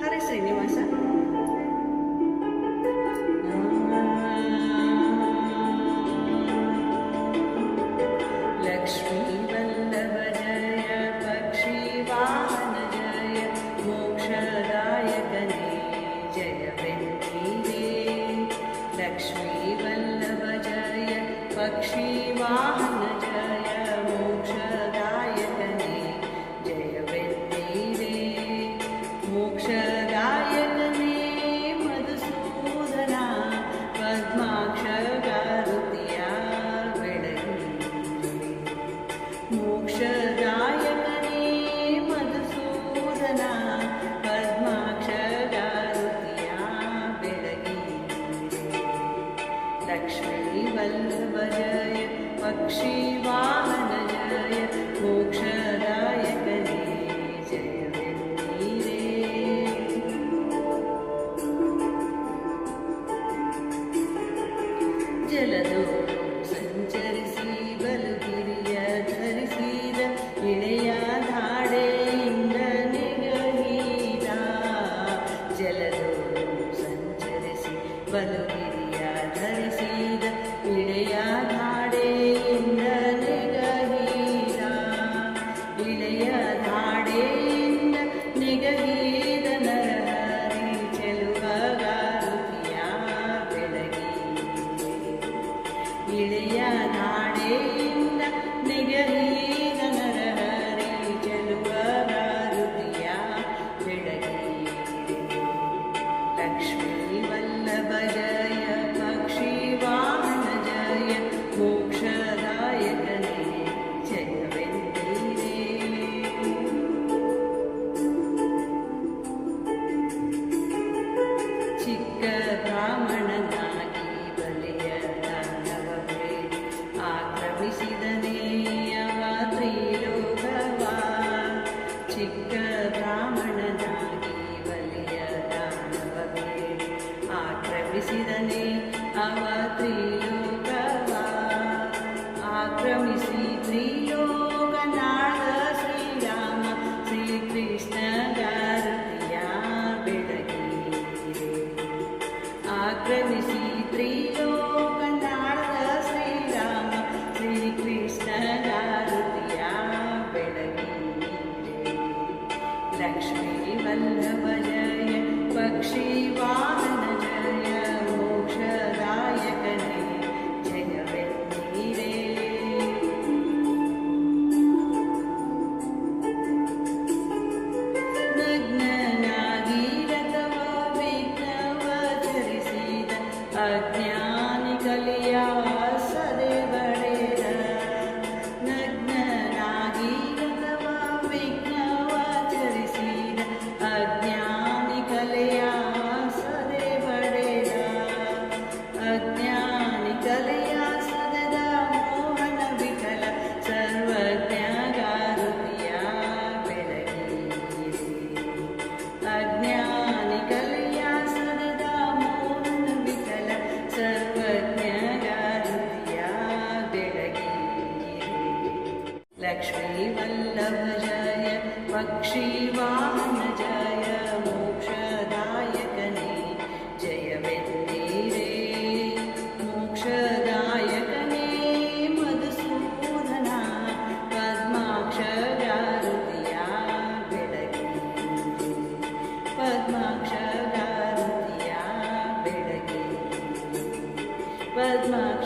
ಹರೇ ಶ್ರೀನಿವಾಸ. ಲಕ್ಷ್ಮೀ ವಲ್ಲಭ ಜಯ ಪಕ್ಷಿ ವಾಹನ ಜಯ ಮೋಕ್ಷದಾಯಕನೇ ಜಯವೆನ್ನೀರೇ. ಲಕ್ಷ್ಮೀ ವಲ್ಲಭ ಜಯ ಪಕ್ಷಿ ವಾಹನ ಜಯ ಮೋಕ್ಷದಾಯಕನೇ ಜಯವೆನ್ನೀರೇ. ಮೋಕ್ಷದಾಯಕನೇ ಮಧುಸೂದನ ಪದ್ಮಾಕ್ಷ ಗಾರುತಿಯ ಬೆಳಗಿರೆ. ಮೋಕ್ಷದಾಯಕನೇ ಮಧುಸೂದನ ಪದ್ಮಾಕ್ಷ ಗಾರುತಿಯ ಬೆಳಗಿರೆ. ಲಕ್ಷ್ಮೀ ವಲ್ಲಭ ಜಯ ಪಕ್ಷಿ ವಾಹನ ಜಯ ಮೋಕ್ಷದಾಯಕನೇ ಜಯವೆನ್ನೀರೇ. ಜಲದೋಡು ಸಂಚರಿಸಿ ಬಲುಗಿರಿಯ ಧರಿಸಿದ ಇಳೆಯ ಧಾಡೆಯಿಂದ ನೆಗಹಿದ. ಜಲದೋಡು ಸಂಚರಿಸಿ ಬಲುಗಿರಿಯ ಧರಿಸಿದ ಇಳೆಯ ಧಾಡೆಯಿಂದ ನೆಗಹಿದ. ಇಳೆಯ ಧಾಡೆಯಿಂದ ನೆಗಹಿದ ನರಹರಿ ಚೆಲುವ ಗಾರುತಿಯ ಬೆಳಗಿರೆ. ಇಳೆಯ ಧಾಡೆಯಿಂದ ನೆಗಹಿದ ನರಹರಿ ಚೆಲುವ ಗಾರುತಿಯ ಬೆಳಗಿರೆ. ಲಕ್ಷ್ಮೀ ವಲ್ಲಭ ಜಯ ಪಕ್ಷಿ ವಾಹನ ಜಯ ಮೋಕ್ಷದಾಯಕನೇ ಜಯವೆನ್ನೀರೇ. ಚಿಕ್ಕ ಬ್ರಾಹ್ಮಣನಾಗಿ ಬಲಿಯ ದಾನವ ಬೇಡಿ ಆಕ್ರಮಿಸಿದನೇ ಅವ ತ್ರಿಲೋಕವ. ಚಿಕ್ಕ ಬ್ರಾಹ್ಮಣನಾಗಿ ಬಲಿಯ ದಾನವ ಬೇಡಿ ಆಕ್ರಮಿಸಿದನೇ ಅವ ತ್ರಿಲೋಕವ. ಆಕ್ರಮಿಸಿ ತ್ರಿಲೋಕನಾದ ಶ್ರೀರಾಮ ಶ್ರೀಕೃಷ್ಣ ಗಾರುತಿಯ ಬೆಳಗಿರೆ. ಆಕ್ರಮಿಸಿ ತ್ರಿಲೋಕನಾದ ಶ್ರೀರಾಮ ಶ್ರೀಕೃಷ್ಣ ಗಾರುತಿಯ ಬೆಳಗಿರೆ. ಲಕ್ಷ್ಮೀ ವಲ್ಲಭ ಜಯ ಪಕ್ಷಿ ವಾಹನ ಜಯ ಮೋಕ್ಷದಾಯಕನೇ ಜಯವೆನ್ನೀರೇ. ನಗ್ನನಾಗಿ ರಥವ ವಿಘ್ನವ ಚರಿಸಿದ ಅಜ್ಞಾನಿ ಕಲಿಯ ಸದೆ ಬಡೆದ. ನಗ್ನನಾಗಿ ರಥವ ವಿಘ್ನವ ಚರಿಸಿದ ಅಜ್ಞಾನಿ ಕಲೆಯ ಸದೆ ಬಡೆದ. ಅಜ್ಞಾನಿ ಕಲೆಯ ಸದೆದ ಮೋಹನ ವಿಠಲ ಸರ್ವಜ್ಞ ಗಾರುತಿಯ ಬೆಳಗಿರೆ. ಅಜ್ಞಾನಿ ಕಲೆಯ ಸದೆದ ಮೋಹನ ವಿಠಲ ಸರ್ವಜ್ಞ ಗಾರುತಿಯ ಬೆಳಗಿರೆ. ಲಕ್ಷ್ಮೀ ವಲ್ಲಭ ಜಯ ಪಕ್ಷಿ ವಾಹನ ಜಯ ಮೋಕ್ಷದಾಯಕನೇ ಜಯವೆನ್ನೀರೇ. ಮೋಕ್ಷದಾಯಕನೇ ಮಧುಸೂದನ ಪದ್ಮಾಕ್ಷ ಗಾರುತಿಯ ಬೆಳಗಿರೆ. ಪದ್ಮಾಕ್ಷ ಗಾರುತಿಯ ಬೆಳಗಿರೆ. ಪದ್ಮಾಕ್ಷ